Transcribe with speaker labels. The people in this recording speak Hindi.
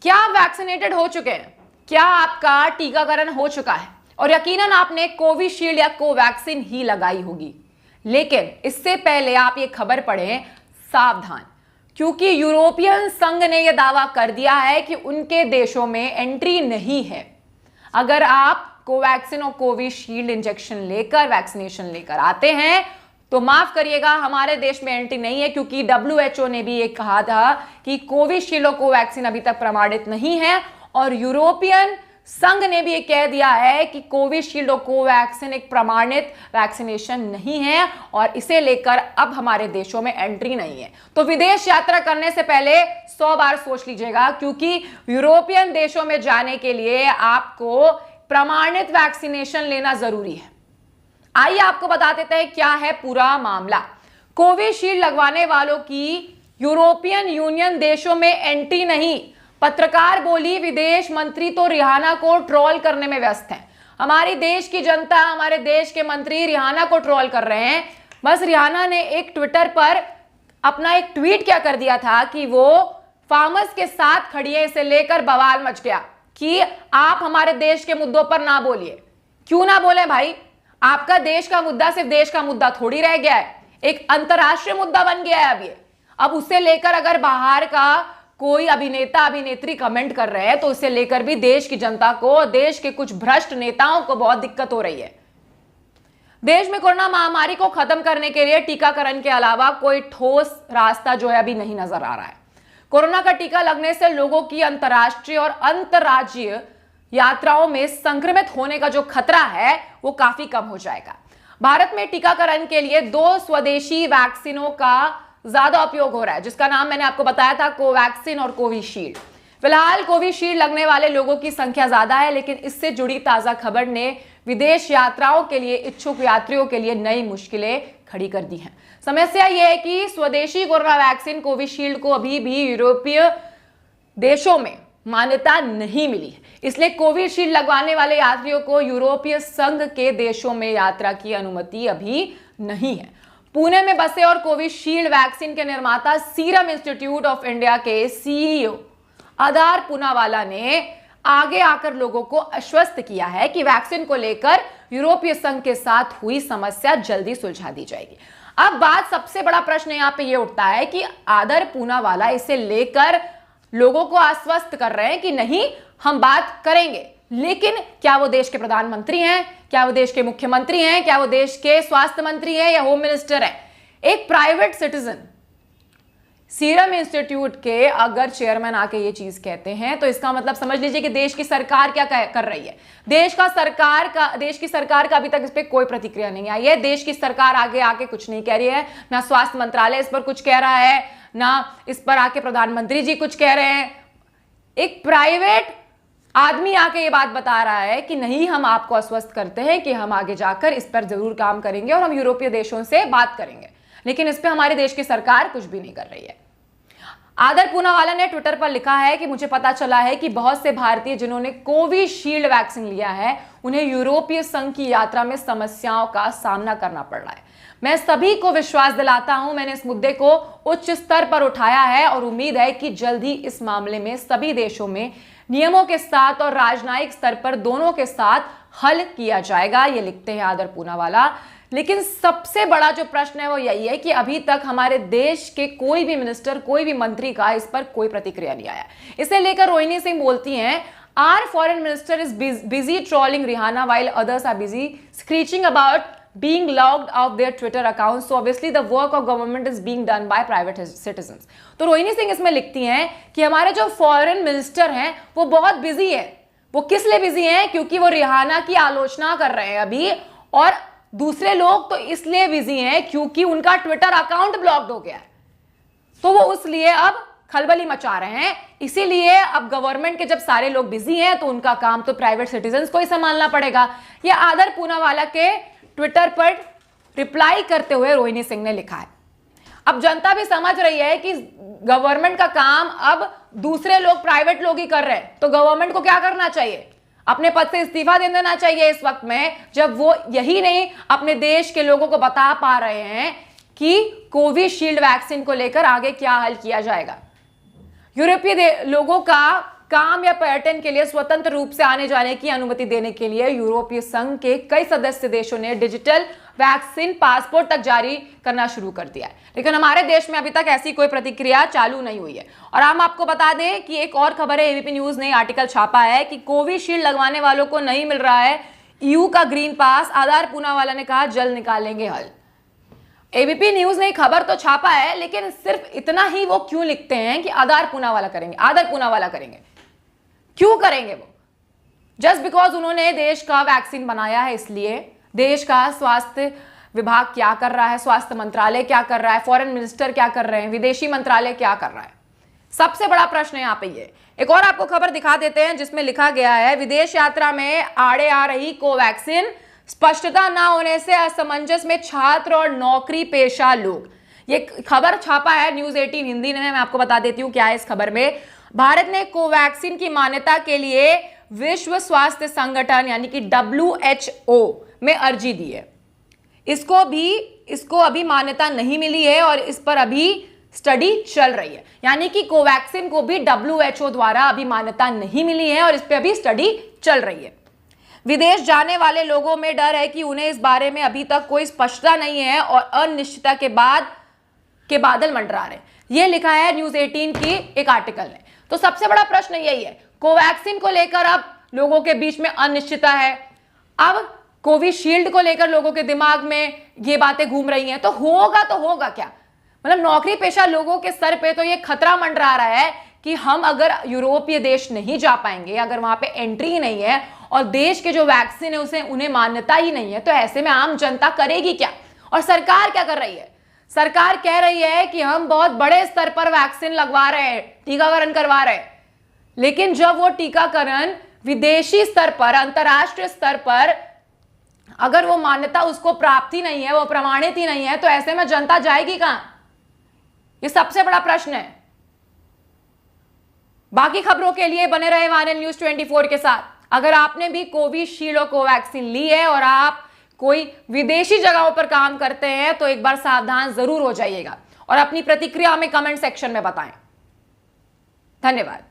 Speaker 1: क्या आप वैक्सीनेटेड हो चुके हैं? क्या आपका टीकाकरण हो चुका है? और यकीनन आपने कोविशील्ड या कोवैक्सीन ही लगाई होगी। लेकिन इससे पहले आप ये खबर पढ़ें, सावधान, क्योंकि यूरोपियन संघ ने यह दावा कर दिया है कि उनके देशों में एंट्री नहीं है। अगर आप कोवैक्सीन और कोविशील्ड इंजेक्शन लेकर, वैक्सीनेशन लेकर आते हैं तो माफ करिएगा, हमारे देश में एंट्री नहीं है, क्योंकि WHO ने भी ये कहा था कि कोविशील्ड और कोवैक्सीन अभी तक प्रमाणित नहीं है, और यूरोपियन संघ ने भी ये कह दिया है कि कोविशील्ड और कोवैक्सीन एक प्रमाणित वैक्सीनेशन नहीं है और इसे लेकर अब हमारे देशों में एंट्री नहीं है। तो विदेश यात्रा करने से पहले 100 बार सोच लीजिएगा, क्योंकि यूरोपियन देशों में जाने के लिए आपको प्रमाणित वैक्सीनेशन लेना जरूरी है। आइए आपको बता देते हैं क्या है पूरा मामला। कोविशील्ड लगवाने वालों की यूरोपियन यूनियन देशों में एंट्री नहीं। पत्रकार बोली, विदेश मंत्री तो रिहाना को ट्रोल करने में व्यस्त हैं। हमारी देश की जनता, हमारे देश के मंत्री रिहाना को ट्रोल कर रहे हैं। बस रिहाना ने एक ट्विटर पर अपना एक ट्वीट क्या कर दिया था कि वो फार्मर्स के साथ खड़ी है, इसे लेकर बवाल मच गया कि आप हमारे देश के मुद्दों पर ना बोलिए। क्यों ना बोले भाई? आपका देश का मुद्दा सिर्फ देश का मुद्दा थोड़ी रह गया है, एक अंतरराष्ट्रीय मुद्दा बन गया है अब ये। अब उसे लेकर अगर बाहर का कोई अभिनेता अभिनेत्री कमेंट कर रहे हैं तो उसे लेकर भी देश की जनता को, देश के कुछ भ्रष्ट नेताओं को बहुत दिक्कत हो रही है। देश में कोरोना महामारी को खत्म करने के लिए टीकाकरण के अलावा कोई ठोस रास्ता जो है अभी नहीं नजर आ रहा है। कोरोना का टीका लगने से लोगों की अंतर्राष्ट्रीय और अंतर्राज्यीय यात्राओं में संक्रमित होने का जो खतरा है वो काफी कम हो जाएगा। भारत में टीकाकरण के लिए 2 स्वदेशी वैक्सीनों का ज्यादा उपयोग हो रहा है, जिसका नाम मैंने आपको बताया था, कोवैक्सीन और कोविशील्ड। फिलहाल कोविशील्ड लगने वाले लोगों की संख्या ज्यादा है, लेकिन इससे जुड़ी ताजा खबर ने विदेश यात्राओं के लिए इच्छुक यात्रियों के लिए नई मुश्किलें खड़ी कर दी हैं। समस्या यह है कि स्वदेशी कोरोना वैक्सीन कोविशील्ड को अभी भी यूरोपीय देशों में मान्यता नहीं मिली है, इसलिए कोविशील्ड लगवाने वाले यात्रियों को यूरोपीय संघ के देशों में यात्रा की अनुमति अभी नहीं है। पुणे में बसे और कोविशील्ड वैक्सीन के निर्माता सीरम इंस्टीट्यूट ऑफ इंडिया के CEO आधार पूनावाला ने आगे आकर लोगों को आश्वस्त किया है कि वैक्सीन को लेकर यूरोपीय संघ के साथ हुई समस्या जल्दी सुलझा दी जाएगी। अब बात, सबसे बड़ा प्रश्न यहाँ पे ये उठता है कि आधार पूनावाला इसे लेकर लोगों को आश्वस्त कर रहे हैं कि नहीं, हम बात करेंगे, लेकिन क्या वो देश के प्रधानमंत्री हैं? क्या वो देश के मुख्यमंत्री हैं? क्या वो देश के स्वास्थ्य मंत्री हैं या होम मिनिस्टर हैं? एक प्राइवेट सिटीजन सीरम इंस्टीट्यूट के अगर चेयरमैन आके ये चीज कहते हैं तो इसका मतलब समझ लीजिए कि देश की सरकार क्या कर रही है। देश की सरकार का अभी तक इस पर कोई प्रतिक्रिया नहीं आई है। देश की सरकार आगे आके कुछ नहीं कह रही है, ना स्वास्थ्य मंत्रालय इस पर कुछ कह रहा है, ना इस पर आके प्रधानमंत्री जी कुछ कह रहे हैं। एक प्राइवेट आदमी आके ये बात बता रहा है कि नहीं, हम आपको आश्वस्त करते हैं कि हम आगे जाकर इस पर जरूर काम करेंगे और हम यूरोपीय देशों से बात करेंगे, लेकिन इस पर हमारे देश की सरकार कुछ भी नहीं कर रही है। आदर पूनावाला ने ट्विटर पर लिखा है कि मुझे पता चला है कि बहुत से भारतीय जिन्होंने कोविशील्ड वैक्सीन लिया है उन्हें यूरोपीय संघ की यात्रा में समस्याओं का सामना करना पड़ रहा है। मैं सभी को विश्वास दिलाता हूं, मैंने इस मुद्दे को उच्च स्तर पर उठाया है और उम्मीद है कि जल्द ही इस मामले में सभी देशों में नियमों के साथ और राजनयिक स्तर पर दोनों के साथ हल किया जाएगा, ये लिखते हैं आदर पूनावाला। लेकिन सबसे बड़ा जो प्रश्न है वो यही है कि अभी तक हमारे देश के कोई भी मिनिस्टर, कोई भी मंत्री का इस पर कोई प्रतिक्रिया नहीं आया। इसे लेकर रोहिणी सिंह बोलती हैं, our foreign minister is busy trolling Rihanna while others are busy screeching about being logged off their Twitter accounts, so obviously the work of government is being done by private citizens। तो रोहिणी सिंह इसमें लिखती हैं कि हमारे जो फॉरेन मिनिस्टर हैं वो बहुत बिजी है। वो किस लिए बिजी हैं? क्योंकि वो रिहाना की आलोचना कर रहे हैं अभी, और दूसरे लोग तो इसलिए बिजी हैं क्योंकि उनका ट्विटर अकाउंट ब्लॉक्ड हो गया है, तो वो उसलिए अब खलबली मचा रहे हैं। इसीलिए अब गवर्नमेंट के जब सारे लोग बिजी हैं तो उनका काम तो प्राइवेट सिटीजन्स को ही संभालना पड़ेगा। ये आदर पूनावाला के ट्विटर पर रिप्लाई करते हुए रोहिणी सिंह ने लिखा है। अब जनता भी समझ रही है कि गवर्नमेंट का काम अब दूसरे लोग, प्राइवेट लोग ही कर रहे हैं, तो गवर्नमेंट को क्या करना चाहिए? अपने पद से इस्तीफा दे देना चाहिए इस वक्त में, जब वो यही नहीं अपने देश के लोगों को बता पा रहे हैं कि कोविशील्ड वैक्सीन को लेकर आगे क्या हल किया जाएगा। यूरोपीय लोगों का काम या पर्यटन के लिए स्वतंत्र रूप से आने जाने की अनुमति देने के लिए यूरोपीय संघ के कई सदस्य देशों ने डिजिटल वैक्सीन पासपोर्ट तक जारी करना शुरू कर दिया है, लेकिन हमारे देश में अभी तक ऐसी कोई प्रतिक्रिया चालू नहीं हुई है। और हम आपको बता दें कि एक और खबर है, एबीपी न्यूज ने आर्टिकल छापा है कि कोविशील्ड लगवाने वालों को नहीं मिल रहा है ईयू का ग्रीन पास। आधार पूनावाला ने कहा जल्द निकालेंगे हल। एबीपी न्यूज ने खबर तो छापा है, लेकिन सिर्फ इतना ही वो क्यों लिखते हैं कि आधार पूनावाला करेंगे, क्यों करेंगे वो? जस्ट बिकॉज उन्होंने देश का वैक्सीन बनाया है, इसलिए देश का स्वास्थ्य विभाग क्या कर रहा है, स्वास्थ्य मंत्रालय क्या कर रहा है, फॉरेन मिनिस्टर क्या कर रहे हैं, विदेशी मंत्रालय क्या कर रहा है, सबसे बड़ा प्रश्न है यहाँ पे ये। एक और आपको खबर दिखा देते हैं जिसमें लिखा गया है विदेश यात्रा में आड़े आ रही कोवैक्सीन, स्पष्टता ना होने से असमंजस में छात्र और नौकरी पेशा लोग। ये खबर छापा है न्यूज 18 हिंदी में। मैं आपको बता देती हूं क्या है इस खबर में। भारत ने कोवैक्सीन की मान्यता के लिए विश्व स्वास्थ्य संगठन यानी कि WHO में अर्जी दी है। इसको अभी मान्यता नहीं मिली है और इस पर अभी स्टडी चल रही है, यानी कि कोवैक्सीन को भी WHO द्वारा अभी मान्यता नहीं मिली है और इस पर अभी स्टडी चल रही है। विदेश जाने वाले लोगों में डर है कि उन्हें इस बारे में अभी तक कोई स्पष्टता नहीं है और अनिश्चितता के बादल मंडरा रहे हैं। यह लिखा है न्यूज 18 की एक आर्टिकल ने। तो सबसे बड़ा प्रश्न यही है, कोवैक्सीन को लेकर अब लोगों के बीच में अनिश्चितता है। अब कोविशील्ड को लेकर लोगों के दिमाग में ये बातें घूम रही हैं, तो होगा क्या? मतलब नौकरी पेशा लोगों के सर पे तो ये खतरा मंडरा रहा है कि हम अगर यूरोपीय देश नहीं जा पाएंगे, अगर वहां पे एंट्री नहीं है और देश के जो वैक्सीन है उसे उन्हें मान्यता ही नहीं है, तो ऐसे में आम जनता करेगी क्या? और सरकार क्या कर रही है? सरकार कह रही है कि हम बहुत बड़े स्तर पर वैक्सीन लगवा रहे हैं, टीकाकरण करवा रहे हैं, लेकिन जब वो टीकाकरण विदेशी स्तर पर, अंतर्राष्ट्रीय स्तर पर अगर वो मान्यता उसको प्राप्त ही नहीं है, वो प्रमाणित ही नहीं है, तो ऐसे में जनता जाएगी कहां? ये सबसे बड़ा प्रश्न है। बाकी खबरों के लिए बने रहे वायरल न्यूज 24 के साथ। अगर आपने भी कोविशील्ड और कोवैक्सीन ली है और आप कोई विदेशी जगहों पर काम करते हैं तो एक बार सावधान जरूर हो जाइएगा और अपनी प्रतिक्रिया हमें कमेंट सेक्शन में बताएं। धन्यवाद।